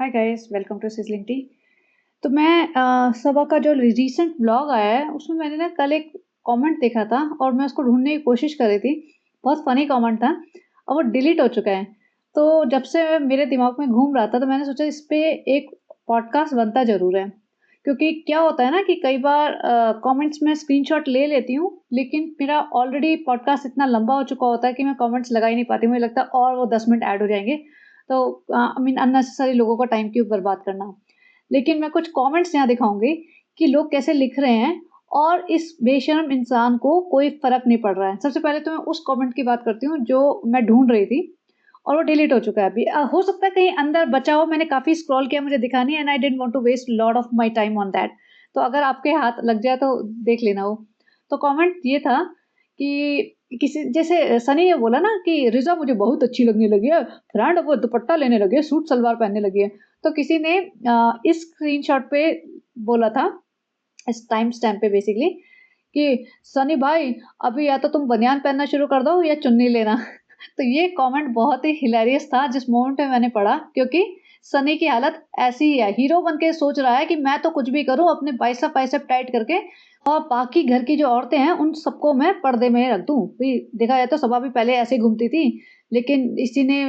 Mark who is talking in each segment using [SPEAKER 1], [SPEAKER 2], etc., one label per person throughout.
[SPEAKER 1] Hi guys, welcome to sizzling tea. तो मैं सबा का जो रीसेंट ब्लॉग आया है, उसमें मैंने ना कल एक कमेंट देखा था और मैं उसको ढूँढने की कोशिश कर रही थी। बहुत फ़नी कमेंट था और वो डिलीट हो चुका है। तो जब से मेरे दिमाग में घूम रहा था, तो मैंने सोचा इस पे एक पॉडकास्ट बनता ज़रूर है। क्योंकि क्या होता है ना कि कई बार कमेंट्स में स्क्रीनशॉट ले लेती हूँ, लेकिन मेरा ऑलरेडी पॉडकास्ट इतना लंबा हो चुका होता है कि मैं कमेंट्स लगा ही नहीं पाती। मुझे लगता है और वो 10 मिनट ऐड हो जाएँगे। तो आई मीन अननेसेसरी लोगों का टाइम क्यों बर्बाद करना। लेकिन मैं कुछ कमेंट्स यहाँ दिखाऊँगी कि लोग कैसे लिख रहे हैं और इस बेशर्म इंसान को कोई फ़र्क नहीं पड़ रहा है। सबसे पहले तो मैं उस कमेंट की बात करती हूँ जो मैं ढूँढ रही थी और वो डिलीट हो चुका है अभी। हो सकता है कहीं अंदर बचा हो, मैंने काफ़ी स्क्रॉल किया, मुझे दिखा नहीं and I didn't want to waste lot of my time on that. तो अगर आपके हाथ लग जाए तो देख लेना वो। तो कमेंट ये था कि किसी जैसे सनी ने बोला ना कि रिज़ा मुझे बहुत अच्छी लगने लगी है, फ्रेंड वो दुपट्टा लेने लगी है, सूट सलवार पहनने लगी है। तो किसी ने इस स्क्रीनशॉट पे बोला था, इस टाइम स्टैम्प पे बेसिकली कि सनी भाई अभी या तो तुम बनियान पहनना शुरू कर दो या चुन्नी लेना। तो ये कमेंट बहुत ही हिलेरियस था जिस मोमेंट में मैंने पढ़ा, क्योंकि सनी की हालत ऐसी ही है। हीरो बन के सोच रहा है कि मैं तो कुछ भी करूँ, अपने बाइसेप बाइसेप टाइट करके और बाकी घर की जो औरतें हैं उन सबको मैं पर्दे में रख दूँ। भई देखा जाए तो सबा भी पहले ऐसे ही घूमती थी, लेकिन इसी ने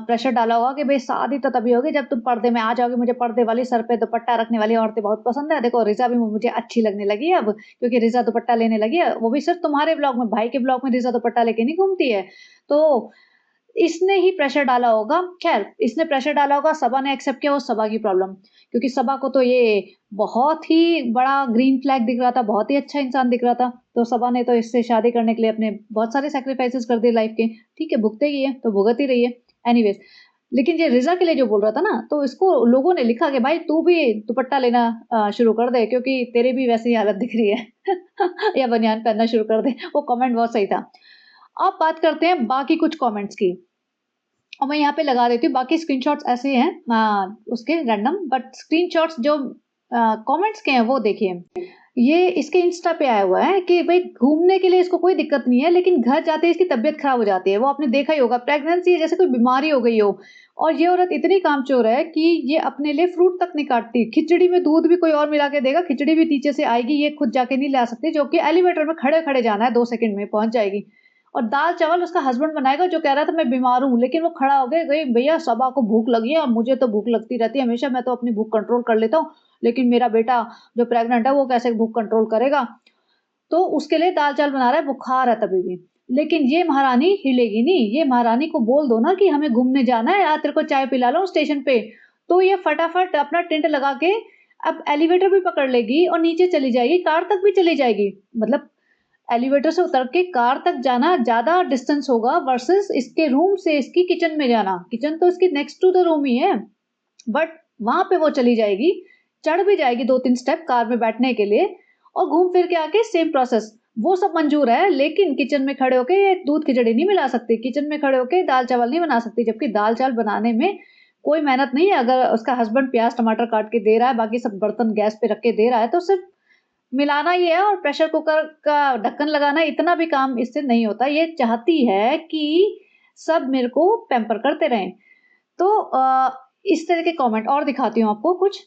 [SPEAKER 1] प्रेशर डाला होगा कि भई शादी तो तभी होगी जब तुम पर्दे में आ जाओगे, मुझे पर्दे वाली सर पे दुपट्टा रखने वाली औरतें बहुत पसंद है। देखो रिज़ा भी मुझे अच्छी लगने लगी है अब, क्योंकि रिज़ा दुपट्टा लेने लगी है, वो भी सिर्फ़ तुम्हारे ब्लॉग में, भाई के ब्लॉग में रिज़ा दुपट्टा लेके नहीं घूमती है। तो इसने ही प्रेशर डाला होगा। ख़ैर इसने प्रेशर डाला होगा, सबा ने एक्सेप्ट किया, वो सबा की प्रॉब्लम। क्योंकि सबा को तो ये बहुत ही बड़ा ग्रीन फ्लैग दिख रहा था, बहुत ही अच्छा इंसान दिख रहा था। तो सबा ने तो इससे शादी करने के लिए अपने बहुत सारे सैक्रिफाइसेस कर दिए लाइफ़ के। ठीक है, भुगतेगी है, तो भुगत ही रही है। एनीवेज़, लेकिन ये रिज़ा के लिए जो बोल रहा था ना, तो इसको लोगों ने लिखा कि भाई तू भी दुपट्टा लेना शुरू कर दे, क्योंकि तेरी भी वैसी ही हालत दिख रही है। या बनियान पहनना शुरू कर दे। वो कमेंट बहुत सही था। अब बात करते हैं बाकी कुछ कमेंट्स की। और मैं यहाँ पे लगा देती हूँ, बाकी स्क्रीनशॉट्स ऐसे हैं उसके रैंडम, बट स्क्रीनशॉट्स जो कमेंट्स के हैं वो देखिए। ये इसके इंस्टा पे आया हुआ है कि भाई घूमने के लिए इसको कोई दिक्कत नहीं है, लेकिन घर जाते ही इसकी तबीयत खराब हो जाती है। वो आपने देखा ही होगा, प्रेगनेंसी है जैसे कोई बीमारी हो गई हो। और ये औरत इतनी कामचोर है कि ये अपने लिए फ्रूट तक नहीं काटती। खिचड़ी में दूध भी कोई और मिला के देगा, खिचड़ी भी नीचे से आएगी, ये खुद जाके नहीं ला सकती, जो कि एलिवेटर में खड़े खड़े जाना है, 2 सेकंड में पहुंच जाएगी। और दाल चावल उसका हस्बैंड बनाएगा, जो कह रहा था मैं बीमार हूँ, लेकिन वो खड़ा हो गया, गई भैया सबा को भूख लगी है और मुझे तो भूख लगती रहती है हमेशा, मैं तो अपनी भूख कंट्रोल कर लेता हूँ, लेकिन मेरा बेटा जो प्रेग्नेंट है वो कैसे भूख कंट्रोल करेगा। तो उसके लिए दाल चावल बना रहा है, बुखार है तभी भी। लेकिन ये महारानी हिलेगी नहीं। ये महारानी को बोल दो ना कि हमें घूमने जाना है, आज तेरे को चाय पिला लो स्टेशन पे, तो ये फटाफट अपना टेंट लगा के अब एलिवेटर भी पकड़ लेगी और नीचे चली जाएगी, कार तक भी चली जाएगी। मतलब एलिवेटर से उतर के कार तक जाना ज़्यादा डिस्टेंस होगा वर्सेस इसके रूम से इसकी किचन में जाना। किचन तो इसकी नेक्स्ट टू द रूम ही है, बट वहाँ पे वो चली जाएगी, चढ़ भी जाएगी 2-3 स्टेप कार में बैठने के लिए और घूम फिर के आके सेम प्रोसेस। वो सब मंजूर है, लेकिन किचन में खड़े होके ये दूध खिचड़ी नहीं मिला सकती, किचन में खड़े होके दाल-चावल नहीं बना सकती, जबकि दाल-चावल बनाने में कोई मेहनत नहीं है। अगर उसका हस्बैंड प्याज़ टमाटर काट के दे रहा है, बाकी सब बर्तन गैस पे रख के दे रहा है, तो सिर्फ मिलाना ये है और प्रेशर कुकर का ढक्कन लगाना, इतना भी काम इससे नहीं होता। ये चाहती है कि सब मेरे को पैम्पर करते रहें। तो इस तरह के कमेंट और दिखाती हूँ आपको कुछ।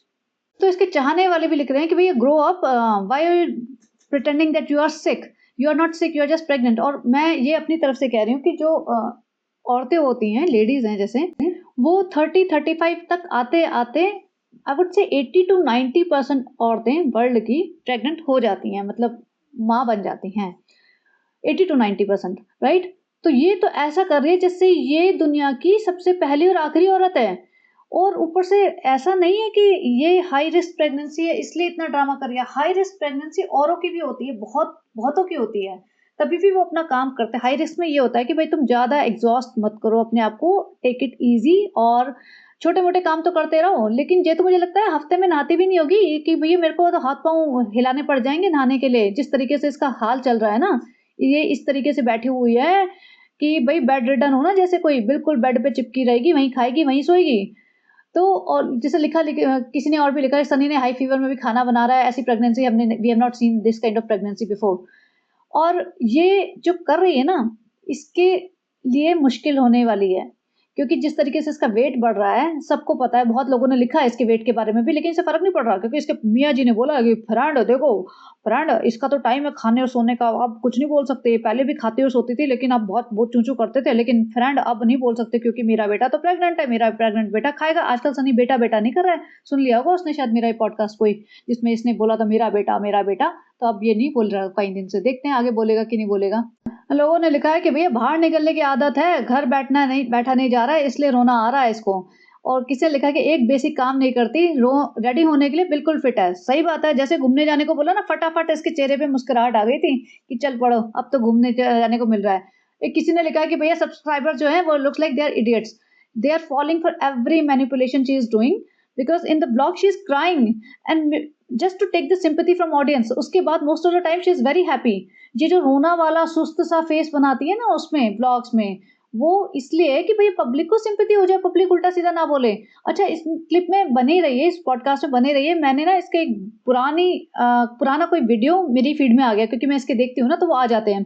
[SPEAKER 1] तो इसके चाहने वाले भी लिख रहे हैं कि भैया grow up, why are you pretending that you are sick, you are not sick, you are just pregnant. और मैं ये अपनी तरफ से कह रही हूँ कि जो औरतें होती हैं, लेडीज हैं जैसे, वो 30-35 तक आते आते आई वुड से 80 टू 90% औरतें वर्ल्ड की प्रेग्नेंट हो जाती हैं, मतलब माँ बन जाती हैं। 80 टू 90%, राइट। तो ये तो ऐसा कर रही है जैसे ये दुनिया की सबसे पहली और आखिरी औरत है। और ऊपर से ऐसा नहीं है कि ये हाई रिस्क प्रेगनेंसी है इसलिए इतना ड्रामा कर रही है। हाई रिस्क प्रेगनेंसी औरों की भी होती है, बहुत बहुतों की होती है, तभी भी वो अपना काम करते हैं। हाई रिस्क में ये होता है कि भाई तुम ज़्यादा एग्जॉस्ट मत करो अपने आप को, टेक इट ईजी और छोटे मोटे काम तो करते रहो। लेकिन ये तो मुझे लगता है हफ्ते में नहाती भी नहीं होगी कि भैया मेरे को तो हाथ पाँव हिलाने पड़ जाएंगे नहाने के लिए। जिस तरीके से इसका हाल चल रहा है ना, ये इस तरीके से बैठी हुई है कि भाई बेड रिडन हो ना, जैसे कोई बिल्कुल बेड पे चिपकी रहेगी, वहीं खाएगी वहीं सोएगी। तो और जैसे किसी ने और भी लिखा है, सनी ने हाई फीवर में भी खाना बना रहा है, ऐसी प्रेगनेंसी हमने we have not seen this kind of pregnancy before. और ये जो कर रही है ना, इसके लिए मुश्किल होने वाली है, क्योंकि जिस तरीके से इसका वेट बढ़ रहा है, सबको पता है, बहुत लोगों ने लिखा है इसके वेट के बारे में भी, लेकिन इससे फ़र्क नहीं पड़ रहा क्योंकि इसके मियाँ जी ने बोला कि फ्रेंड देखो, फ्रेंड इसका तो टाइम है खाने और सोने का, अब कुछ नहीं बोल सकते। पहले भी खाती और सोती थी, लेकिन अब बहुत बहुत चूँ-चूँ करते थे, लेकिन फ्रेंड अब नहीं बोल सकते क्योंकि मेरा बेटा तो प्रेग्नेंट है, मेरा प्रेग्नेंट बेटा खाएगा। आजकल सनी बेटा-बेटा नहीं कर रहा है। सुन लिया होगा उसने शायद मेरा ये पॉडकास्ट कोई, जिसमें इसने बोला था मेरा बेटा, मेरा बेटा। तो अब ये नहीं बोल रहा कई दिन से। देखते हैं आगे बोलेगा कि नहीं बोलेगा। लोगों ने लिखा है कि भैया बाहर निकलने की आदत है, घर बैठा नहीं जा रहा है, इसलिए रोना आ रहा है इसको। और किसी ने लिखा है कि एक बेसिक काम नहीं करती, रेडी होने के लिए बिल्कुल फिट है। सही बात है, जैसे घूमने जाने को बोला ना, फटाफट इसके चेहरे पे मुस्कुराहट आ गई थी कि चल पड़ो, अब तो घूमने जाने को मिल रहा है। एक किसी ने लिखा है कि भैया सब्सक्राइबर जो है वो looks like they are idiots, they are falling for every manipulation she is doing, because in the blog she is crying and just to take the sympathy from audience. उसके बाद most of the time she is very happy. ये जो रोना वाला सुस्त सा face बनाती है ना उसमें ब्लॉग्स में, वो इसलिए है कि भई पब्लिक को सिंपैथी हो जाए, पब्लिक उल्टा-सीधा ना बोले। अच्छा, इस क्लिप में बने रहिए, इस पॉडकास्ट में बने रहिए। मैंने ना इसके एक पुराना कोई वीडियो मेरी फीड में आ गया क्योंकि मैं इसके देखती हूँ ना तो वो आ जाते हैं।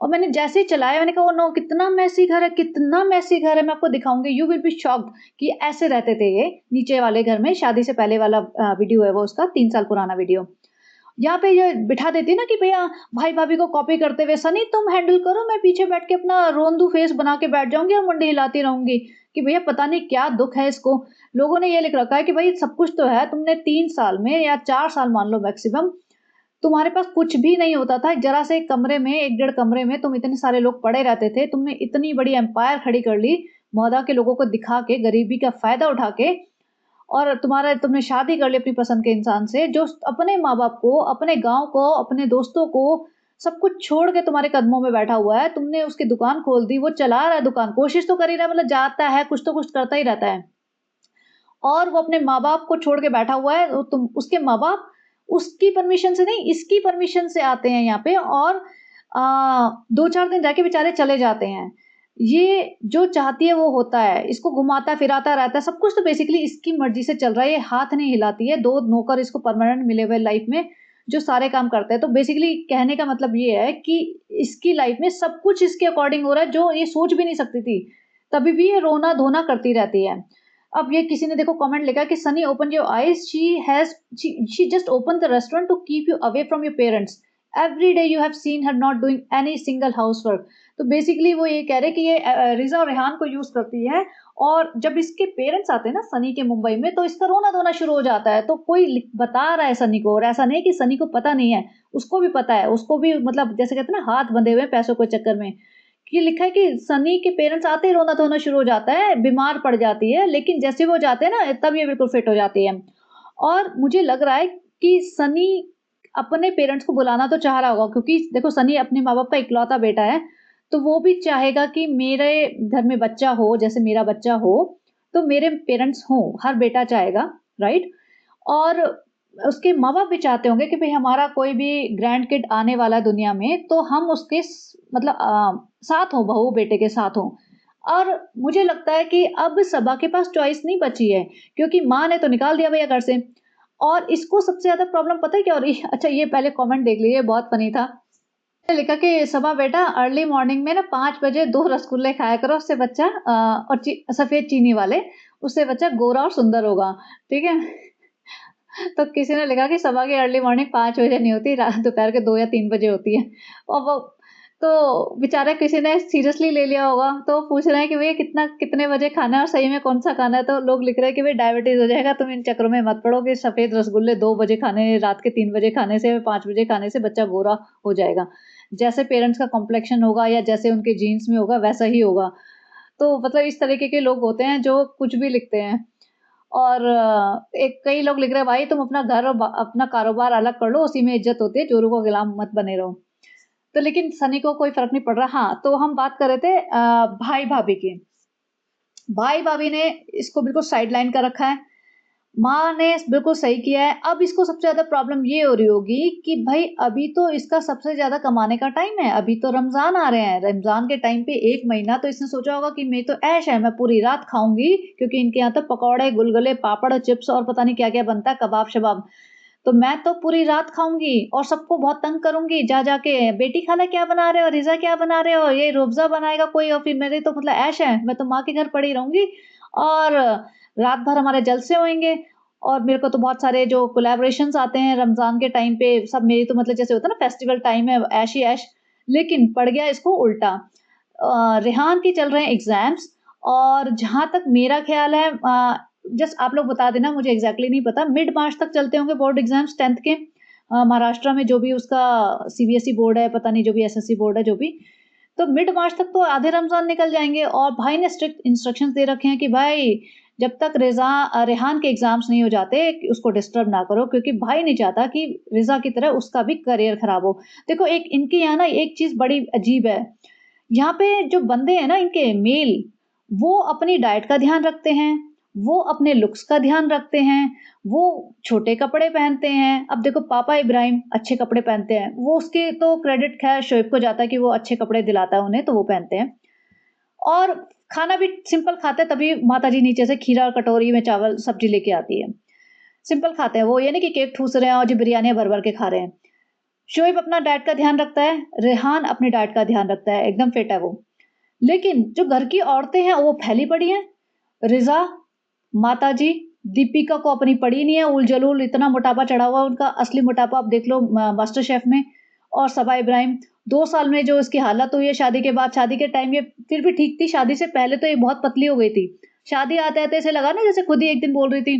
[SPEAKER 1] और मैंने जैसे ही चलाया मैंने कहा ओह नो! कितना मेसी घर है, कितना मेसी घर है, मैं आपको दिखाऊँगी, यू विल बी शॉक्ड कि ऐसे रहते थे ये नीचे वाले घर में। शादी से पहले वाला वीडियो है वो उसका 3 साल पुराना वीडियो। यहाँ पे ये बिठा देती है ना कि भैया भाई-भाभी को कॉपी करते हुए, "सनी तुम हैंडल करो, मैं पीछे बैठ के अपना रोंदू फेस बना के बैठ जाऊँगी और मुंडी हिलाती रहूँगी।" कि भैया पता नहीं क्या दुःख है इसको। लोगों ने ये लिख रखा है कि भई सब कुछ तो है, तुमने 3 साल में या 4 साल मान लो मैक्सिमम, तुम्हारे पास कुछ भी नहीं होता था। ज़रा से एक कमरे में, 1 डेढ़ कमरे में तुम इतने सारे लोग पड़े रहते थे। तुमने इतनी बड़ी एम्पायर खड़ी कर ली, मोहल्ला के लोगों को दिखा के, गरीबी का फ़ायदा उठा के, और तुमने शादी कर ली अपनी पसंद के इंसान से, जो अपने माँ-बाप को, अपने गाँव को, अपने दोस्तों को, सब कुछ छोड़ के तुम्हारे कदमों में बैठा हुआ है। तुमने उसकी दुकान खोल दी, वो चला रहा है दुकान, कोशिश तो कर ही रहा है, मतलब जाता है, कुछ तो कुछ करता ही रहता है। और वो अपने माँ-बाप को छोड़ के बैठा हुआ है, तुम उसके माँ-बाप उसकी परमिशन से नहीं, इसकी परमिशन से आते हैं यहाँ पे और 2-4 दिन रह के बेचारे चले जाते हैं। ये जो चाहती है वो होता है, इसको घुमाता-फिराता रहता है, सब कुछ तो बेसिकली इसकी मर्ज़ी से चल रहा है, ये हाथ नहीं हिलाती है, 2 नौकर इसको परमानेंट मिले हुए लाइफ़ में, जो सारे काम करते हैं। तो बेसिकली कहने का मतलब ये है कि इसकी लाइफ़ में सब कुछ इसके अकॉर्डिंग हो रहा है, जो ये सोच भी नहीं सकती थी। तभी भी ये रोना-धोना करती रहती है। अब ये किसी ने देखो कमेंट लिखा कि Sunny open your eyes, she just open the restaurant to keep you away from your parents. Every day you have seen her not doing any single housework. तो बेसिकली वो ये कह रहे कि ये रिजा और रेहान को यूज करती है, और जब इसके पेरेंट्स आते हैं ना सनी के मुंबई में, तो इसका रोना धोना शुरू हो जाता है। तो कोई बता रहा है सनी को, और ऐसा नहीं कि सनी को पता नहीं है, उसको भी पता है, उसको भी मतलब जैसे कहते हैं ना हाथ बंधे हुए हैं पैसों के चक्कर में। ये लिखा है कि सनी के पेरेंट्स आते ही रोना-धोना शुरू हो जाता है, बीमार पड़ जाती है, लेकिन जैसे वो जाते हैं ना तब ये बिल्कुल फिट हो जाती है। और मुझे लग रहा है कि सनी अपने पेरेंट्स को बुलाना तो चाह रहा होगा, क्योंकि देखो सनी अपने माँ-बाप का इकलौता बेटा है, तो वो भी चाहेगा कि मेरे घर में बच्चा हो, जैसे मेरा बच्चा हो, तो मेरे पेरेंट्स हों, हर बेटा चाहेगा, राइट? और उसके माँ-बाप भी चाहते होंगे कि भई हमारा कोई भी ग्रैंड किड आने वाला है दुनिया में, तो हम उसके मतलब साथ हों, बहू-बेटे के साथ हों। और मुझे लगता है कि अब सबा के पास चॉइस नहीं बची है, क्योंकि माँ ने तो निकाल दिया भैया घर से। और इसको सबसे ज़्यादा प्रॉब्लम पता है क्या हो रही है? अच्छा, ये पहले कमेंट देख लीजिए, बहुत फ़नी था। लिखा कि सबा बेटा अर्ली मॉर्निंग में ना 5 बजे 2 रसगुल्ले खाया करो, उससे बच्चा और सफ़ेद चीनी वाले, उससे बच्चा गोरा और सुंदर होगा, ठीक है? तो किसी ने लिखा कि सुबह की अर्ली मॉर्निंग 5 बजे नहीं होती, रात दोपहर के 2 या 3 बजे होती है। और वो तो बेचारा किसी ने सीरियसली ले लिया होगा, तो पूछ रहे हैं कि भैया कितने बजे खाना है और सही में कौन-सा खाना है? तो लोग लिख रहे हैं कि भई डायबिटीज़ हो जाएगा, तुम इन चक्करों में मत पड़ो कि सफ़ेद रसगुल्ले 2 बजे खाने, रात के 3 बजे खाने से, 5 बजे खाने से बच्चा गोरा हो जाएगा। जैसे पेरेंट्स का कॉम्प्लेक्शन होगा या जैसे उनके जीन्स में होगा, वैसा ही होगा। तो मतलब इस तरीके के लोग होते हैं जो कुछ भी लिखते हैं। और एक कई लोग लिख रहे हैं भाई तुम अपना घर और अपना कारोबार अलग कर लो, उसी में इज्जत होती है, चोरों को गुलाम मत बने रहो। तो लेकिन सनी को कोई फर्क नहीं पड़ रहा। हाँ, तो हम बात कर रहे थे भाई भाभी की। भाई भाभी ने इसको बिल्कुल साइडलाइन कर रखा है। माँ ने बिल्कुल सही किया है। अब इसको सबसे ज़्यादा प्रॉब्लम ये हो रही होगी कि भाई अभी तो इसका सबसे ज़्यादा कमाने का टाइम है, अभी तो रमज़ान आ रहे हैं। रमज़ान के टाइम पे 1 महीना तो इसने सोचा होगा कि मेरी तो ऐश है, मैं पूरी रात खाऊँगी, क्योंकि इनके यहाँ तो पकौड़े, गुलगुले, पापड़, चिप्स और पता नहीं क्या-क्या बनता है, कबाब-शबाब। तो मैं तो पूरी रात खाऊँगी और सबको बहुत तंग करूँगी जा के, बेटी खाला क्या बना रहे हो? रिज़ा क्या बना रहे हो? ये रूअफ़ज़ा बनाएगा कोई और फिर मेरी तो मतलब ऐश है, मैं तो माँ के घर पड़ी रहूँगी और रात भर हमारे जलसे होएँगे और मेरे को तो बहुत सारे जो कोलैबोरेशंस आते हैं रमज़ान के टाइम पे सब मेरी तो मतलब जैसे होता है ना फेस्टिवल टाइम है, ऐश ही ऐश। लेकिन पड़ गया इसको उल्टा। रेहान के चल रहे हैं एग्ज़ाम्स और जहाँ तक मेरा ख़्याल है जस्ट आप लोग बता देना मुझे एग्ज़ैक्टली नहीं पता, मिड मार्च तक चलते होंगे बोर्ड एग्ज़ाम्स 10th के महाराष्ट्र में जो भी उसका सीबीएसई बोर्ड है, पता नहीं जो भी एसएससी बोर्ड है जो भी। तो मिड मार्च तक तो आधे रमज़ान निकल जाएँगे और भाई ने स्ट्रिक्ट इंस्ट्रक्शंस दे रखे हैं कि भाई जब तक रेहान के एग्ज़ाम्स नहीं हो जाते कि उसको डिस्टर्ब ना करो क्योंकि भाई नहीं चाहता कि रिज़ा की तरह उसका भी करियर ख़राब हो। देखो एक इनके यहाँ ना एक चीज़ बड़ी अजीब है, यहाँ पे जो बंदे हैं ना इनके मेल, वो अपनी डाइट का ध्यान रखते हैं, वो अपने लुक्स का ध्यान रखते हैं, वो छोटे कपड़े पहनते हैं। अब देखो पापा इब्राहिम अच्छे कपड़े पहनते हैं, वो उसके तो क्रेडिट ख़ैर शोएब को जाता है कि वो अच्छे कपड़े दिलाता है उन्हें, तो वो पहनते हैं। और खाना भी सिंपल खाते हैं तभी माताजी नीचे से खीरा और कटोरी में चावल सब्ज़ी लेके आती है। सिंपल खाते हैं वो, ये नहीं कि केक ठूस रहे हैं और जी बिरयानियाँ भर-भर के खा रहे हैं। शोएब अपना डाइट का ध्यान रखता है, रेहान अपनी डाइट का ध्यान रखता है, एकदम फिट है वो। लेकिन जो घर की औरतें हैं वो फैली पड़ी हैं। रिज़ा, माताजी, दीपिका को अपनी पड़ी नहीं है, उल-जलूल इतना मोटापा चढ़ा हुआ है उनका, असली मोटापा आप देख लो मास्टर शेफ में। और सबा इब्राहिम 2 साल में जो इसकी हालत हुई है शादी के बाद, शादी के टाइम ये फिर भी ठीक थी, शादी से पहले तो ये बहुत पतली हो गई थी। शादी आते-आते ऐसे लगा ना जैसे खुद ही एक दिन बोल रही थी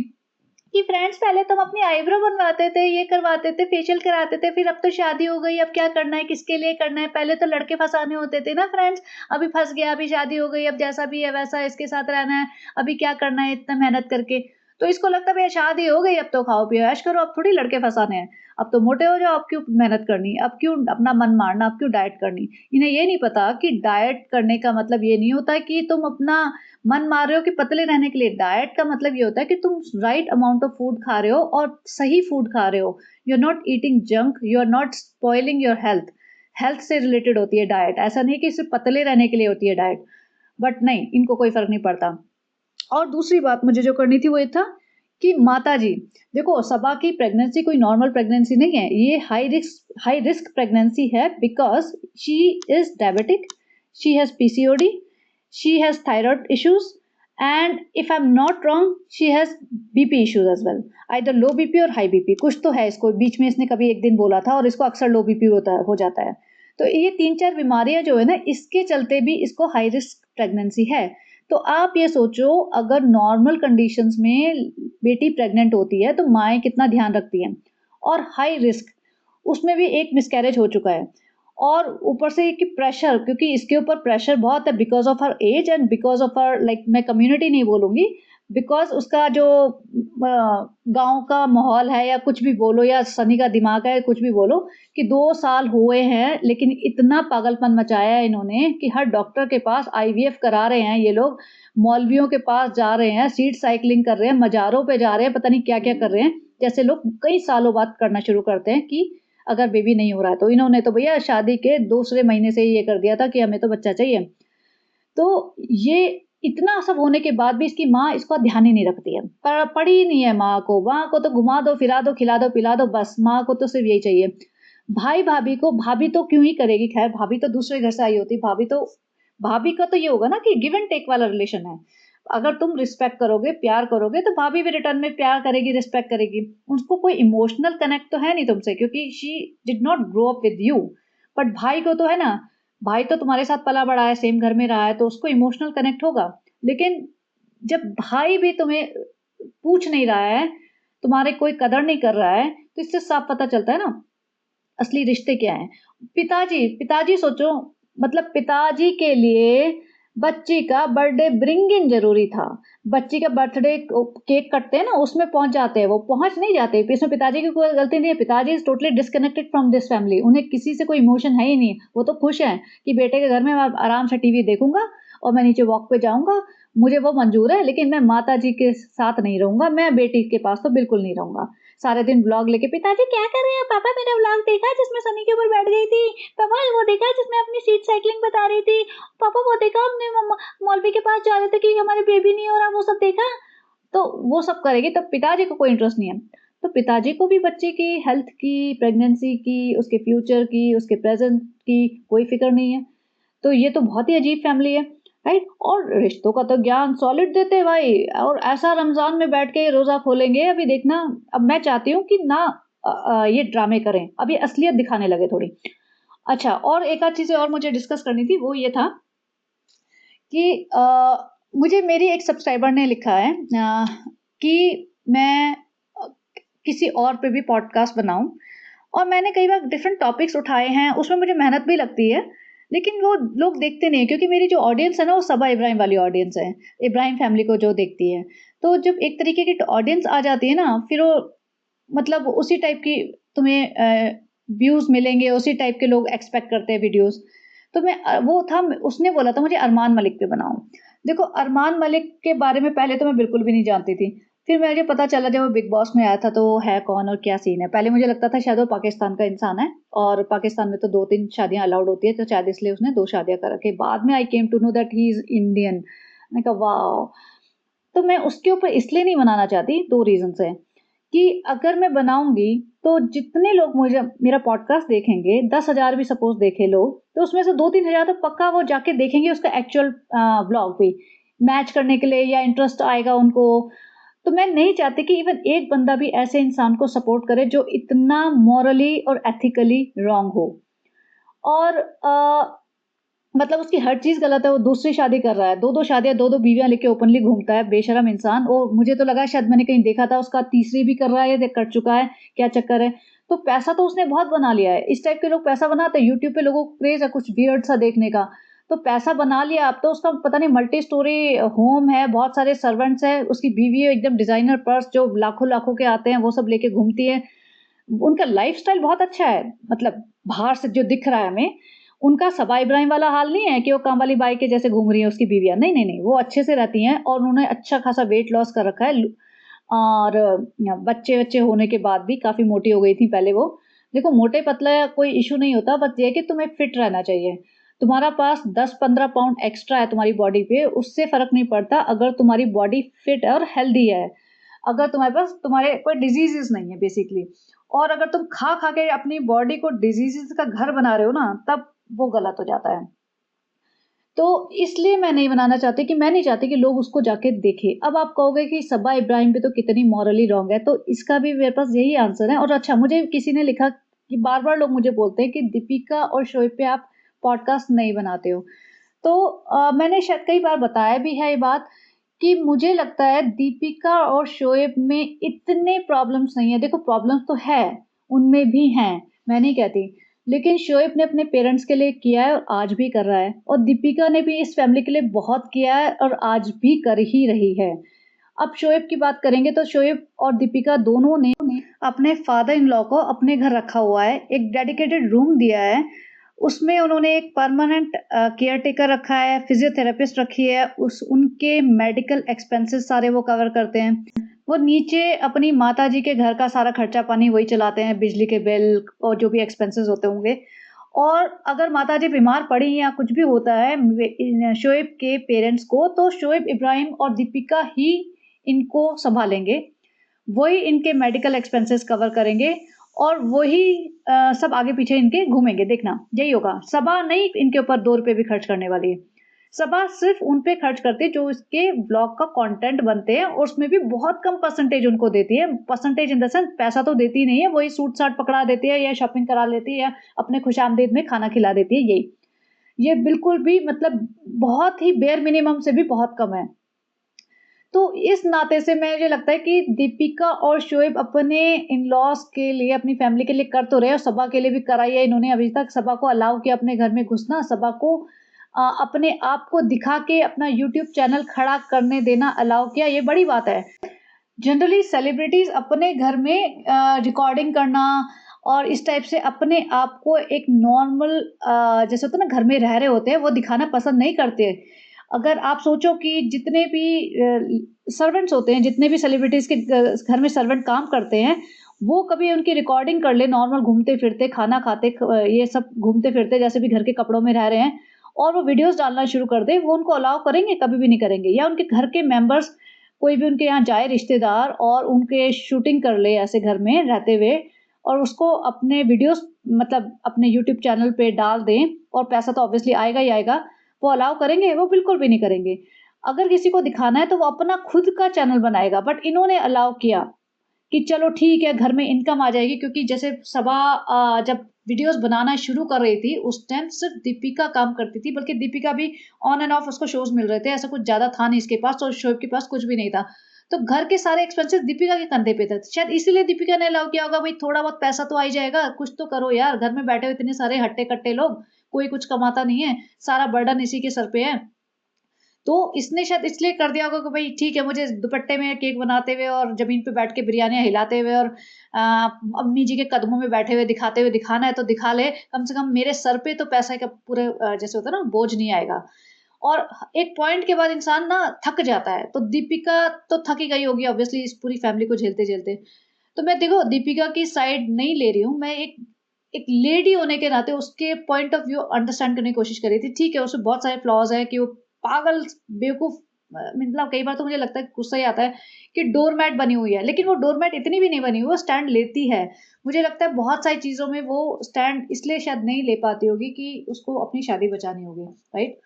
[SPEAKER 1] कि फ्रेंड्स पहले तो हम अपनी आईब्रो बनवाते थे, ये करवाते थे, फेशियल कराते थे, फिर अब तो शादी हो गई, अब क्या करना है, किसके लिए करना है? पहले तो लड़के फँसाने होते थे ना फ्रेंड्स, अभी फँस गया, अभी शादी हो गई, अब जैसा भी है वैसा इसके साथ रहना है, अभी क्या करना है इतना मेहनत करके। तो इसको लगता है भैया शादी हो गई, अब तो खाओ-पियो ऐश करो, अब थोड़ी लड़के फँसाने हैं। अब तो मोटे हो जाओ, अब क्यों मेहनत करनी है, अब क्यों अपना मन मारना, अब क्यों डाइट करनी। इन्हें ये नहीं पता कि डाइट करने का मतलब ये नहीं होता कि तुम अपना मन मार रहे हो कि पतले रहने के लिए। डाइट का मतलब ये होता है कि तुम राइट अमाउंट ऑफ फूड खा रहे हो और सही फूड खा रहे हो। You are not eating junk, you are not spoiling your health. Health से रिलेटेड होती है डाइट, ऐसा नहीं कि सिर्फ पतले रहने के लिए होती है डाइट। बट नहीं, इनको कोई फर्क नहीं पड़ता। और दूसरी बात मुझे जो करनी थी वो ये था कि माताजी, देखो सबा की प्रेगनेंसी कोई नॉर्मल प्रेगनेंसी नहीं है, ये हाई रिस्क प्रेगनेंसी है because she is diabetic, she has PCOD, she has thyroid issues, and if I'm not wrong she has BP issues as well, either low BP और high BP कुछ तो है इसको, बीच में इसने कभी एक दिन बोला था और इसको अक्सर लो बीपी हो जाता है। तो ये 3-4 बीमारियां जो है ना इसके चलते भी इसको हाई रिस्क प्रेगनेंसी है। तो आप ये सोचो अगर नॉर्मल कंडीशंस में बेटी प्रेग्नेंट होती है तो माएँ कितना ध्यान रखती हैं और हाई रिस्क उसमें भी एक मिसकैरेज हो चुका है। और ऊपर से कि प्रेशर, क्योंकि इसके ऊपर प्रेशर बहुत है because of her age and because of her like मैं कम्युनिटी नहीं बोलूँगी, बिकॉज़ उसका जो गाँव का माहौल है या कुछ भी बोलो या सनी का दिमाग है, कुछ भी बोलो कि 2 साल हुए हैं लेकिन इतना पागलपन मचाया है इन्होंने कि हर डॉक्टर के पास आईवीएफ करा रहे हैं ये लोग, मौलवियों के पास जा रहे हैं, सीड साइक्लिंग कर रहे हैं, मज़ारों पे जा रहे हैं, पता नहीं क्या-क्या कर रहे हैं। जैसे लोग कई सालों बाद करना शुरू करते हैं कि अगर बेबी नहीं हो रहा है तो इन्होंने तो भैया शादी के दूसरे महीने से ही ये कर दिया था कि हमें तो बच्चा चाहिए। तो ये इतना सब होने के बाद भी इसकी माँ इसका ध्यान ही नहीं रखती है। पड़ी ही नहीं है माँ को तो घुमा दो, फिरा दो, खिला दो, पिला दो बस, माँ को तो सिर्फ़ यही चाहिए। भाई-भाभी को भाभी तो क्यों ही करेगी, ख़ैर भाभी तो दूसरे घर से आई होती, भाभी का तो ये होगा ना कि गिव एंड टेक वाला रिलेशन है। अगर तुम रिस्पेक्ट करोगे, प्यार करोगे तो भाभी भी रिटर्न में प्यार करेगी, रिस्पेक्ट करेगी। उसको कोई इमोशनल कनेक्ट तो है नहीं तुमसे क्योंकि she did not grow up with you. But भाई को तो है ना, भाई तो तुम्हारे साथ पला-बड़ा है, सेम घर में रहा है तो उसको इमोशनल कनेक्ट होगा। लेकिन जब भाई भी तुम्हें पूछ नहीं रहा है, तुम्हारे कोई कदर नहीं कर रहा है, तो इससे साफ पता चलता है ना असली रिश्ते क्या हैं। पिताजी पिताजी सोचो, मतलब पिताजी के लिए बच्ची का बर्थडे ब्रिंग इन ज़रूरी था। बच्ची का बर्थडे केक कटते हैं ना, उसमें पहुँच जाते हैं वो, पहुँच नहीं जाते। इसमें पिताजी की कोई गलती नहीं है, पिताजी is totally disconnected from this family. उन्हें किसी से कोई इमोशन है ही नहीं। वो तो खुश हैं कि बेटे के घर में मैं आराम से टीवी देखूँगा और मैं नीचे वॉक पे जाऊँगा, मुझे वो मंज़ूर है, लेकिन मैं माताजी के साथ नहीं रहूँगा, मैं बेटी के पास तो बिल्कुल नहीं रहूँगा। सारे दिन व्लॉग लेके, पिताजी क्या कर रहे हैं? पापा मैंने व्लॉग देखा जिसमें सनी के ऊपर बैठ गई थी। पापा वो देखा जिसमें अपनी सीट साइकिलिंग बता रही थी। पापा वो देखा हमने मौलवी के पास जा रहे थे कि हमारे बेबी नहीं हो रहा, वो सब देखा। तो वो सब करेगी तो पिताजी को कोई इंटरेस्ट नहीं है। तो पिताजी को भी बच्चे की हेल्थ की, प्रेगनेंसी की, उसके फ्यूचर की, उसके प्रेज़ेंट की कोई फ़िक्र नहीं है। तो ये तो बहुत ही अजीब फैमिली है, राइट? और रिश्तों का तो ज्ञान सॉलिड देते हैं भाई, और ऐसा रमज़ान में बैठ के रोज़ा खोलेंगे, अभी देखना। अब मैं चाहती हूँ कि ना ये ड्रामे करें, अब ये असलियत दिखाने लगे थोड़ी। अच्छा, और एक आध चीज़ें और मुझे डिस्कस करनी थी, वो ये था कि मुझे मेरी एक सब्सक्राइबर ने लिखा है कि मैं किसी और पे भी पॉडकास्ट बनाऊँ, और मैंने कई बार डिफरेंट टॉपिक्स उठाए हैं, उसमें मुझे मेहनत भी लगती है, लेकिन वो लोग देखते नहीं हैं, क्योंकि मेरी जो ऑडियंस है ना, वो सबा इब्राहिम वाली ऑडियंस है, इब्राहिम फैमिली को जो देखती है। तो जब एक तरीके की ऑडियंस आ जाती है ना, फिर वो मतलब उसी टाइप की तुम्हें व्यूज़ मिलेंगे, उसी टाइप के लोग एक्सपेक्ट करते हैं वीडियोज़। तो मैं वो था, उसने बोला था मुझे अरमान मलिक पे बनाओ। देखो, अरमान मलिक के बारे में पहले तो मैं बिल्कुल भी नहीं जानती थी। फिर मुझे पता चला जब वो बिग बॉस में आया था तो वो है कौन और क्या सीन है। पहले मुझे लगता था शायद वो पाकिस्तान का इंसान है, और पाकिस्तान में तो 2-3 शादियाँ अलाउड होती है, तो शायद इसलिए उसने 2 शादियाँ कर रखी। बाद में I came to know that he is Indian. मैंने कहा वाओ! तो मैं उसके ऊपर इसलिए नहीं बनाना चाहती, 2 रीज़न्स हैं। कि अगर मैं बनाऊँगी, तो जितने लोग मुझे मेरा पॉडकास्ट देखेंगे, 10,000 भी सपोज़ देखे लोग, तो उसमें से 2-3 हज़ार तो पक्का वो जाके देखेंगे उसका एक्चुअल व्लॉग भी, मैच करने के लिए, या इंटरेस्ट आएगा उनको। तो मैं नहीं चाहती कि इवन एक बंदा भी ऐसे इंसान को सपोर्ट करे जो इतना मॉरली और एथिकली रॉन्ग हो। और मतलब उसकी हर चीज़ गलत है, वो दूसरी शादी कर रहा है, 2-2 शादियाँ, 2-2 बीवियाँ लेके ओपनली घूमता है, बेशर्म इंसान। और मुझे तो लगा शायद मैंने कहीं देखा था उसका तीसरी भी कर रहा है या कर चुका है, क्या चक्कर है? तो पैसा तो उसने बहुत बना लिया है, इस टाइप के लोग पैसा बनाते हैं, यूट्यूब पे लोगों को क्रेज़ है कुछ वियर्ड सा देखने का। तो पैसा बना लिया, अब तो उसका पता नहीं मल्टी स्टोरी होम है, बहुत सारे सर्वेंट्स हैं, उसकी बीवी है एकदम डिज़ाइनर पर्स जो लाखों-लाखों के आते हैं, वो सब लेके घूमती है। उनका लाइफ़स्टाइल बहुत अच्छा है, मतलब बाहर से जो दिख रहा है हमें, उनका सबा इब्राहिम वाला हाल नहीं है कि वो काम वाली बाई के जैसे घूम रही है उसकी बीवियाँ, नहीं, नहीं, नहीं, वो अच्छे से रहती हैं, और उन्होंने अच्छा खासा वेट लॉस कर रखा है। और बच्चे-वच्चे होने के बाद भी काफ़ी मोटी हो गई थी पहले वो। देखो, मोटे-पतले कोई इश्यू नहीं होता, बस ये है कि तुम्हें फिट रहना चाहिए। तुम्हारा पास 10-15 पाउंड एक्स्ट्रा है तुम्हारी बॉडी पे, उससे फ़र्क नहीं पड़ता अगर तुम्हारी बॉडी फिट है और हेल्दी है। अगर तुम्हारे पास तुम्हारे कोई डिज़ीज़ेज़ नहीं है बेसिकली। और अगर तुम खा-खा के अपनी बॉडी को डिज़ीज़ेज़ का घर बना रहे हो ना, तब वो गलत हो जाता है। तो इसलिए मैं नहीं बनाना चाहती, कि मैं नहीं चाहती कि लोग उसको जाके देखें। अब आप कहोगे कि सबा इब्राहिम भी तो कितनी मॉरली रॉन्ग है, तो इसका भी मेरे पास यही आंसर है। और अच्छा, मुझे किसी ने लिखा कि बार-बार लोग मुझे बोलते हैं कि दीपिका और शोएब पे आप पॉडकास्ट नहीं बनाते हो। तो मैंने शायद कई बार बताया भी है ये बात, कि मुझे लगता है दीपिका और शोएब में इतने प्रॉब्लम्स नहीं है। देखो, प्रॉब्लम्स तो है, उनमें भी हैं, मैं नहीं कहती। लेकिन शोएब ने अपने पेरेंट्स के लिए किया है और आज भी कर रहा है, और दीपिका ने भी इस फैमिली के लिए बहुत किया है और आज भी कर ही रही है। अब शोएब की बात करेंगे तो शोएब और दीपिका दोनों ने अपने फादर इन लॉ को अपने घर रखा हुआ है, एक डेडिकेटेड रूम दिया है, उसमें उन्होंने एक परमानेंट केयरटेकर रखा है, फिजियोथेरेपिस्ट रखी है, उस उनके मेडिकल एक्सपेंसेस सारे वो कवर करते हैं। वो नीचे अपनी माताजी के घर का सारा खर्चा पानी वही चलाते हैं, बिजली के बिल और जो भी एक्सपेंसेस होते होंगे। और अगर माताजी बीमार पड़ी या कुछ भी होता है शोएब के पेरेंट्स को, तो शोएब इब्राहिम और दीपिका ही इनको संभालेंगे। वही इनके मेडिकल एक्सपेंसेस कवर करेंगे, और वही सब आगे पीछे इनके घूमेंगे, देखना यही होगा। सबा नहीं इनके ऊपर 2 रुपए भी खर्च करने वाली है। सबा सिर्फ उन पे खर्च करती है जो इसके ब्लॉग का कंटेंट बनते हैं, और उसमें भी बहुत कम परसेंटेज उनको देती है। परसेंटेज इन द सेंस पैसा तो देती नहीं है, वही सूट-साट पकड़ा देती है, या शॉपिंग करा लेती है, या अपने खुशामदीद में खाना खिला देती है, यही। ये बिल्कुल भी मतलब बहुत ही बेयर मिनिमम से भी बहुत कम है। तो इस नाते से मुझे लगता है कि दीपिका और शोएब अपने इन-लॉज़ के लिए, अपनी फैमिली के लिए कर तो रहे हैं, और सबा के लिए भी करा ही है इन्होंने। अभी तक सबा को अलाउ किया अपने घर में घुसना, सबा को अपने आप को दिखा के अपना यूट्यूब चैनल खड़ा करने देना अलाउ किया, ये बड़ी बात है। जनरली सेलिब्रिटीज़ अपने घर में रिकॉर्डिंग करना और इस टाइप से अपने आप को एक नॉर्मल जैसे होता है ना, घर में रह रहे होते हैं, वो दिखाना पसंद नहीं करते। अगर आप सोचो कि जितने भी सर्वेंट्स होते हैं, जितने भी सेलिब्रिटीज़ के घर में सर्वेंट काम करते हैं, वो कभी उनकी रिकॉर्डिंग कर ले नॉर्मल घूमते-फिरते, खाना खाते ये सब घूमते-फिरते जैसे भी घर के कपड़ों में रह रहे हैं, और वो वीडियोज़ डालना शुरू कर दें, वो उनको अलाउ करेंगे? कभी भी नहीं करेंगे। या उनके घर के मेंबर्स कोई भी उनके यहाँ जाए रिश्तेदार और उनके शूटिंग कर ले ऐसे घर में रहते हुए और उसको अपने वीडियोस मतलब अपने यूट्यूब चैनल पे डाल दें और पैसा तो ऑब्वियसली आएगा ही आएगा, वो अलाउ करेंगे? वो बिल्कुल भी नहीं करेंगे। अगर किसी को दिखाना है तो वो अपना खुद का चैनल बनाएगा, बट इन्होंने अलाउ किया कि चलो ठीक है, घर में इनकम आ जाएगी, क्योंकि जैसे सबा जब वीडियोस बनाना शुरू कर रही थी, उस टाइम सिर्फ दीपिका काम करती थी, बल्कि दीपिका भी ऑन एंड ऑफ उसको शोज़ मिल रहे थे, ऐसा कुछ ज़्यादा था नहीं इसके पास, तो शोएब के पास कुछ भी नहीं था। तो घर के सारे एक्सपेंसेस दीपिका के कंधे पे थे। शायद इसीलिए दीपिका ने अलाउ किया होगा, भई थोड़ा बहुत पैसा तो आ ही जाएगा, कुछ तो करो यार, घर में बैठे हुए इतने सारे हट्टे-कट्टे लोग, कोई कुछ कमाता नहीं है, सारा बर्डन इसी के सर पे है। तो इसने शायद इसलिए कर दिया होगा कि भाई ठीक है, मुझे दुपट्टे में केक बनाते हुए और ज़मीन पे बैठ के बिरयानियाँ हिलाते हुए और अ, अम्मी जी के कदमों में बैठे हुए दिखाते हुए दिखाना है तो दिखा ले, कम से कम मेरे सर पे तो पैसे का पूरे जैसे होता है ना बोझ नहीं आएगा। और एक पॉइंट के बाद इंसान ना थक जाता है, तो दीपिका तो थक ही गई होगी ऑब्वियसली इस पूरी फैमिली को झेलते-झेलते। तो मैं देखो दीपिका की साइड नहीं ले रही हूँ, मैं एक एक लेडी होने के नाते उसके पॉइंट ऑफ व्यू अंडरस्टैंड करने की कोशिश कर रही थी। ठीक है, उसमें बहुत सारे फ्लॉज़ हैं कि वो पागल बेवकूफ़ मतलब कई बार तो मुझे लगता है गुस्सा ही आता है कि डोरमैट बनी हुई है, लेकिन वो डोरमैट इतनी भी नहीं बनी हुई, वो स्टैंड लेती है। मुझे लगता है बहुत सारी चीज़ों में वो स्टैंड इसलिए शायद नहीं ले पाती होगी कि उसको अपनी शादी बचानी होगी, राइट?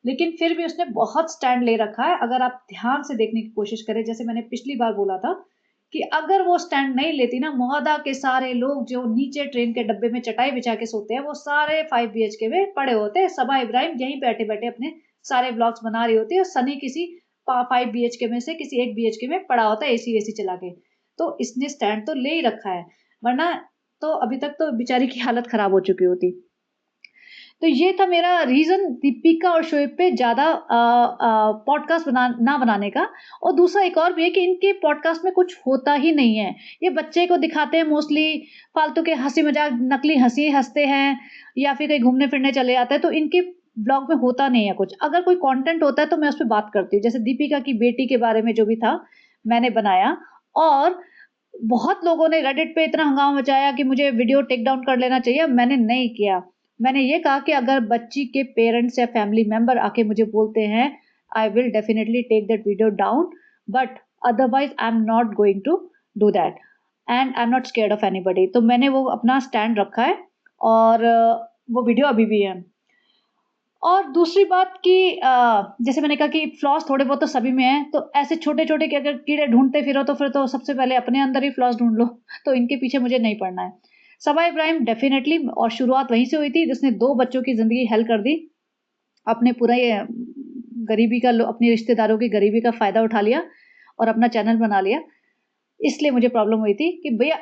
[SPEAKER 1] लेकिन फिर भी उसने बहुत स्टैंड ले रखा है, अगर आप ध्यान से देखने की कोशिश करें, जैसे मैंने पिछली बार बोला था कि अगर वो स्टैंड नहीं लेती ना, मोहल्ला के सारे लोग जो नीचे ट्रेन के डब्बे में चटाई बिछा के सोते हैं, वो सारे 5 बीएचके में पड़े होते हैं। सबा इब्राहिम यहीं बैठे-बैठे अपने सारे व्लॉग्स बना रही होती है और सनी किसी 5 बीएचके में से किसी 1 बीएचके में पड़ा होता है एसी वेसी चला के। तो इसने स्टैंड तो ले ही रखा है, वरना तो अभी तक तो बेचारी की हालत खराब हो चुकी होती। तो ये था मेरा रीज़न दीपिका और शोएब पे ज़्यादा पॉडकास्ट ना बनाने का। और दूसरा एक और भी है कि इनके पॉडकास्ट में कुछ होता ही नहीं है। ये बच्चे को दिखाते हैं मोस्टली, फालतू के हँसी-मज़ाक, नकली हँसी हँसते हैं या फिर कहीं घूमने-फिरने चले जाते हैं, तो इनके ब्लॉग में होता नहीं है कुछ। अगर कोई कंटेंट होता है तो मैं उसपे बात करती हूँ। जैसे दीपिका की बेटी के बारे में जो भी था, मैंने बनाया। और बहुत लोगों ने रेडिट पे इतना हंगामा मचाया कि मुझे वीडियो टेक डाउन कर लेना चाहिए, मैंने नहीं किया। मैंने ये कहा कि अगर बच्ची के पेरेंट्स या फैमिली मेंबर आके मुझे बोलते हैं, I will definitely take that video down, but otherwise I am not going to do that and I am not scared of anybody. तो मैंने वो अपना स्टैंड रखा है और वो वीडियो अभी भी है। और दूसरी बात कि जैसे मैंने कहा कि फ्लॉस थोड़े बहुत तो सभी में हैं, तो ऐसे छोटे-छोटे के अगर कीड़े ढूँढते फिरो तो फिर तो सबसे पहले अपने अंदर ही फ्लॉस ढूँढ लो, तो इनके पीछे मुझे नहीं पड़ना है। सबा इब्राहिम डेफ़िनेटली, और शुरुआत वहीं से हुई थी जिसने 2 बच्चों की ज़िंदगी हल कर दी। अपने पूरा ये गरीबी का लो अपने रिश्तेदारों की गरीबी का फ़ायदा उठा लिया और अपना चैनल बना लिया। इसलिए मुझे प्रॉब्लम हुई थी कि भैया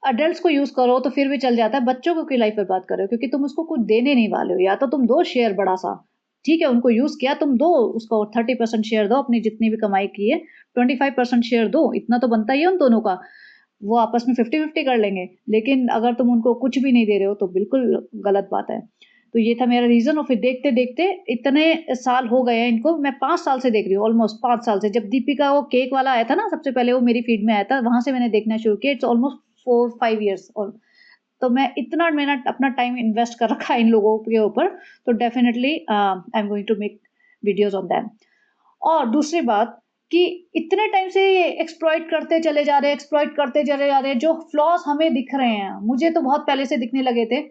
[SPEAKER 1] एडल्ट्स को यूज़ करो तो फिर भी चल जाता है, बच्चों को क्यों लाइफ़ बर्बाद कर रहे हो? क्योंकि तुम उसको कुछ देने नहीं वाले हो, या तो तुम दो शेयर बड़ा-सा, ठीक है, उनको यूज़ किया, तुम दो उसको 30% शेयर दो अपनी जितनी भी कमाई की है, 25% शेयर दो, इतना तो बनता ही है उन दोनों का। वो आपस में 50-50 कर लेंगे, लेकिन अगर तुम उनको कुछ भी नहीं दे रहे हो तो बिल्कुल गलत बात है। तो ये था मेरा रीज़न, और फिर देखते-देखते इतने साल हो गए हैं इनको, मैं 5 साल से देख रही हूँ, ऑलमोस्ट 5 साल से। जब दीपिका वो केक वाला आया था ना, सबसे पहले वो मेरी फीड में आया था, वहाँ से मैंने देखना शुरू किया। It's almost 4-5 years. और तो मैं इतना मैंने अपना टाइम इन्वेस्ट कर रखा है इन लोगों के ऊपर, तो definitely I am going to make videos on them. और दूसरी बात कि इतने टाइम से ये एक्सप्लॉइट करते चले जा रहे हैं, जो फ्लॉज़ हमें दिख रहे हैं, मुझे तो बहुत पहले से दिखने लगे थे।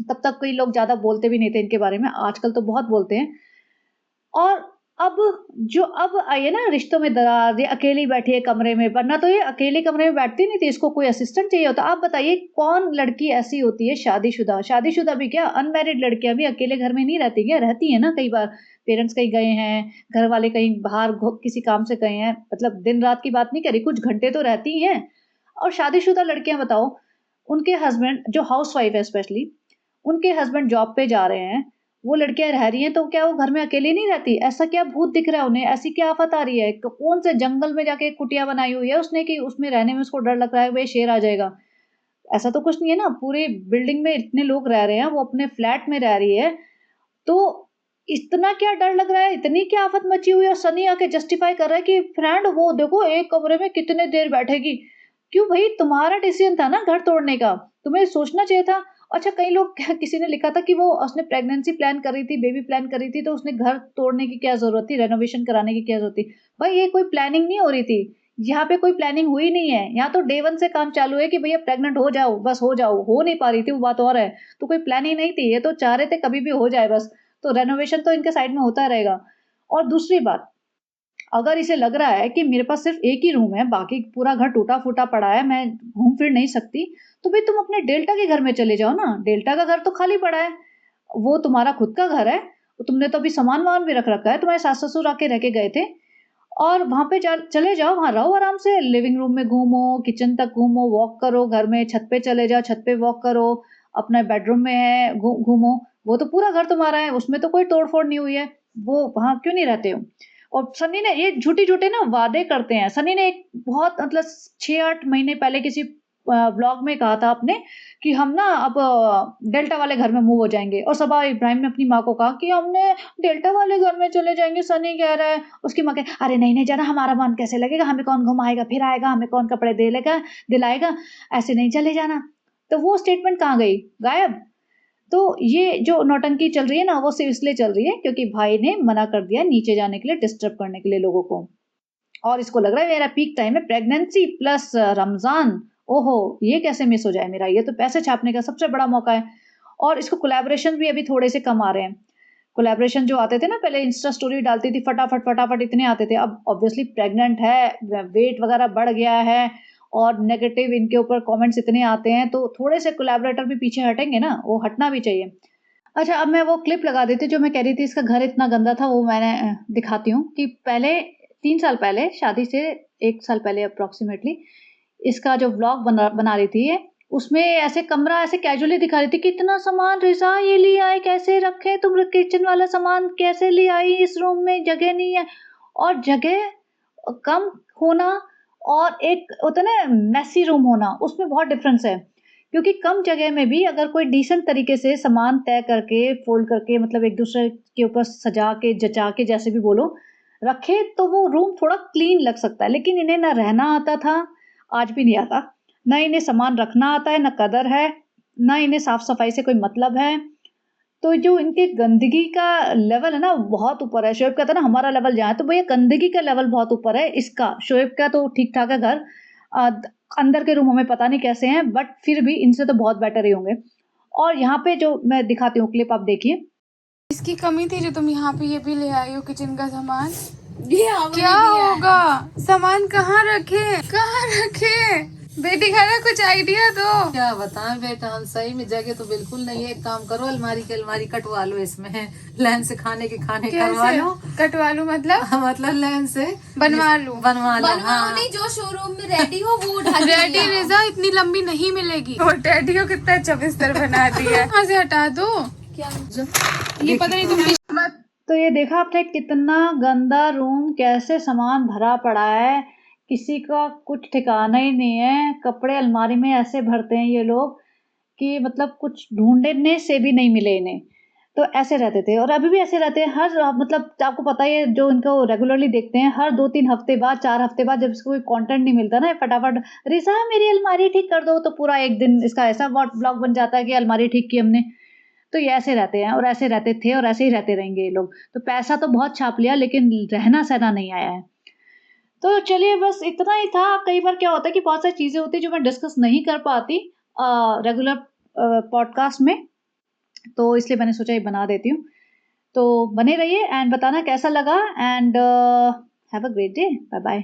[SPEAKER 1] तब तक कोई लोग ज़्यादा बोलते भी नहीं थे इनके बारे में, आजकल तो बहुत बोलते हैं। और अब अब आई है ना रिश्तों में दरार, ये अकेली बैठी है कमरे में, वरना तो ये अकेले कमरे में बैठती नहीं थी, इसको कोई असिस्टेंट चाहिए होता। आप बताइए कौन लड़की ऐसी होती है शादीशुदा भी क्या, अनमैरिड लड़कियाँ भी अकेले घर में नहीं रहती क्या? रहती हैं ना कई बार, पेरेंट्स कहीं गए हैं, घर वाले कहीं बाहर किसी काम से गए हैं, मतलब दिन-रात की बात नहीं कर रही, कुछ घंटे तो रहती ही हैं। और शादीशुदा लड़कियाँ बताओ, उनके हस्बैंड जो हाउसवाइफ है स्पेशली, उनके हस्बैंड जॉब पे जा रहे हैं, वो लड़कियाँ रह रही हैं, तो क्या वो घर में अकेली नहीं रहती? ऐसा क्या भूत दिख रहा है उन्हें? ऐसी क्या आफ़त आ रही है? कौन से जंगल में जाके एक कुटिया बनाई हुई है उसने कि उसमें रहने में उसको डर लग रहा है भई शेर आ जाएगा? ऐसा तो कुछ नहीं है ना, पूरी बिल्डिंग में इतने लोग रह रहे हैं, वो अपने फ्लैट में रह रही है, तो इतना क्या डर लग रहा है? इतनी क्या आफ़त मची हुई है? और सनी आके जस्टिफाई कर रहा है कि फ्रेंड वो देखो एक कमरे में कितने देर बैठेगी। क्यों भई, तुम्हारा डिसीज़न था ना घर तोड़ने का, तुम्हें सोचना चाहिए था। अच्छा कई लोग किसी ने लिखा था कि वो उसने प्रेगनेंसी प्लान करी थी, बेबी प्लान करी थी, तो उसने घर तोड़ने की क्या ज़रूरत थी, रेनोवेशन कराने की क्या ज़रूरत थी? भाई ये कोई प्लानिंग नहीं हो रही थी। यहाँ पे कोई प्लानिंग हुई नहीं है। यहाँ तो डे 1 से काम चालू है कि भैया प्रेग्नेंट हो जाओ, बस हो जाओ। हो नहीं पा रही थी वो बात और है। तो कोई प्लान ही नहीं थी। ये तो चाह रहे थे कभी भी हो जाए बस। तो रेनोवेशन तो इनके साइड में होता रहेगा। और दूसरी बात, अगर इसे लग रहा है कि मेरे पास सिर्फ एक ही रूम है, बाकी पूरा घर टूटा-फूटा पड़ा है, मैं घूम फिर नहीं सकती, तो भई तुम अपने डेल्टा के घर में चले जाओ ना। डेल्टा का घर तो खाली पड़ा है। वो तुम्हारा खुद का घर है। तुमने तो अभी सामान-वामान भी रख रखा है। तुम्हारे सास-ससुर आके रह के गए थे और वहाँ पे चले जाओ, वहाँ रहो आराम से। लिविंग रूम में घूमो, किचन तक घूमो, वॉक करो घर में, छत पे चले जाओ, छत पे वॉक करो, अपना बेडरूम में है घूमो। वो तो पूरा घर तुम्हारा है, उसमें तो कोई तोड़-फोड़ नहीं हुई है। वो वहाँ क्यों नहीं रहते हो? और सन्नी ने ये झूठे-झूठे ना वादे करते हैं। सन्नी ने एक बहुत मतलब 6-8 महीने पहले किसी व्लॉग में कहा था आपने कि हम ना अब डेल्टा वाले घर में मूव हो जाएँगे और सबा इब्राहिम ने अपनी माँ को कहा कि हमने डेल्टा वाले घर में चले जाएँगे, सनी कह रहा है। उसकी माँ कहे, "अरे नहीं, नहीं जाना, हमारा मन कैसे लगेगा? हमें कौन घुमाएगा, फिराएगा, हमें कौन कपड़े दिलाएगा, ऐसे नहीं चले जाना।" तो वो स्टेटमेंट कहाँ गई? गायब। तो ये जो नौटंकी चल रही है ना, वो सिर्फ़ इसलिए चल रही है क्योंकि भाई ने मना कर दिया नीचे जाने के लिए, डिस्टर्ब करने के लिए लोगों को। और इसको लग रहा है मेरा पीक टाइम है, प्रेगनेंसी प्लस रमज़ान, ओहो! ये कैसे मिस हो जाए मेरा, ये तो पैसे छापने का सबसे बड़ा मौका है। और इसको कोलैबोरेशन भी अभी थोड़े से कम आ रहे हैं। कोलैबोरेशन जो आते थे ना पहले, इंस्टा स्टोरी डालती थी फटाफट, फटाफट इतने आते थे। अब ऑब्वियसली प्रेग्नेंट है, वेट वगैरह बढ़ गया है और नेगेटिव इनके ऊपर कमेंट्स इतने आते हैं, तो थोड़े से कोलैबोरेटर भी पीछे हटेंगे ना, वो हटना भी चाहिए। अच्छा, अब मैं वो क्लिप लगा देती हूँ जो मैं कह रही थी इसका घर इतना गंदा था, वो मैंने दिखाती हूँ कि पहले 3 साल पहले, शादी से 1 साल पहले अप्रॉक्सिमेटली, इसका जो व्लॉग बना बना रही थी ये, उसमें ऐसे कमरा ऐसे कैजुअली दिखा रही थी कि इतना सामान रिज़ा ये ले आई, कैसे रखे तुम, किचन वाला सामान कैसे ले आई, इस रूम में जगह नहीं है। और जगह कम होना और एक होता है ना मेसी रूम होना, उसमें बहुत डिफरेंस है। क्योंकि कम जगह में भी अगर कोई डिसेंट तरीके से सामान तय करके, फ़ोल्ड करके, मतलब एक-दूसरे के ऊपर सजा के, जचा के, जैसे भी बोलो, रखे तो वो रूम थोड़ा क्लीन लग सकता है। लेकिन इन्हें ना रहना आता था, आज भी नहीं आता, ना इन्हें सामान रखना आता है, ना कदर है, ना इन्हें साफ-सफाई से कोई मतलब है। तो जो इनके गंदगी का लेवल है ना, बहुत ऊपर है। शोएब कहता है ना हमारा लेवल जहाँ है, तो भैया गंदगी का लेवल बहुत ऊपर है इसका। शोएब का तो ठीक-ठाक है घर। द अंदर के रूम हमें पता नहीं कैसे हैं, बट फिर भी इनसे तो बहुत बेटर ही होंगे। और यहाँ पे जो मैं दिखाती हूँ क्लिप, आप देखिए।
[SPEAKER 2] इसकी कमी थी जो तुम यहाँ पे ये भी ले आई हो किचन का सामान।
[SPEAKER 3] ये हमने
[SPEAKER 2] क्या
[SPEAKER 3] भी है।
[SPEAKER 2] होगा? सामान कहाँ रखे? कहाँ रखे? बेटी खाना कुछ आइडिया दो।
[SPEAKER 3] क्या बताएं बेटा, हम सही में जगह तो बिल्कुल नहीं है। एक काम करो, अलमारी की अलमारी कटवा लो, इसमें लाइन से खाने के खाने करवा लो।
[SPEAKER 2] कटवा लूं मतलब?
[SPEAKER 3] मतलब लाइन से
[SPEAKER 2] बनवा लूं?
[SPEAKER 3] बनवा लो। हाँ।
[SPEAKER 4] नहीं, जो शोरूम में रेडी हो वो उठा के
[SPEAKER 2] रेडी
[SPEAKER 4] ले आओ।
[SPEAKER 2] रिजा इतनी लंबी नहीं मिलेगी। वो डैडी को कितना अच्छा बिस्तर बना दिया है। यहाँ से हटा दो।
[SPEAKER 4] क्या
[SPEAKER 2] ये पता नहीं तुम
[SPEAKER 1] तो ये देखा आपने कितना गंदा रूम, कैसे सामान भरा पड़ा है, किसी का कुछ ठिकाना ही नहीं है। कपड़े अलमारी में ऐसे भरते हैं ये लोग कि मतलब कुछ ढूँढने से भी नहीं मिले इन्हें। तो ऐसे रहते थे और अभी भी ऐसे रहते हैं। हर मतलब आपको पता ही है, जो इनको रेगुलरली देखते हैं, हर 2-3 हफ्ते बाद, 4 हफ्ते बाद जब इसको कोई कंटेंट नहीं मिलता ना, ये फटाफट रिज़ा मेरी अलमारी ठीक कर दो, तो पूरा एक दिन इसका ऐसा ब्लॉग बन जाता है कि अलमारी ठीक की हमने। तो ये ऐसे रहते हैं और ऐसे रहते थे और ऐसे ही रहते रहेंगे ये लोग। तो पैसा तो बहुत छाप लिया लेकिन रहना-सहना नहीं आया है। तो चलिए बस इतना ही था। कई बार क्या होता है कि बहुत सारी चीज़ें होती हैं जो मैं डिस्कस नहीं कर पाती रेगुलर पॉडकास्ट में, तो इसलिए मैंने सोचा ये बना देती हूँ। तो बने रहिए एंड बताना कैसा लगा and have a great day. Bye bye.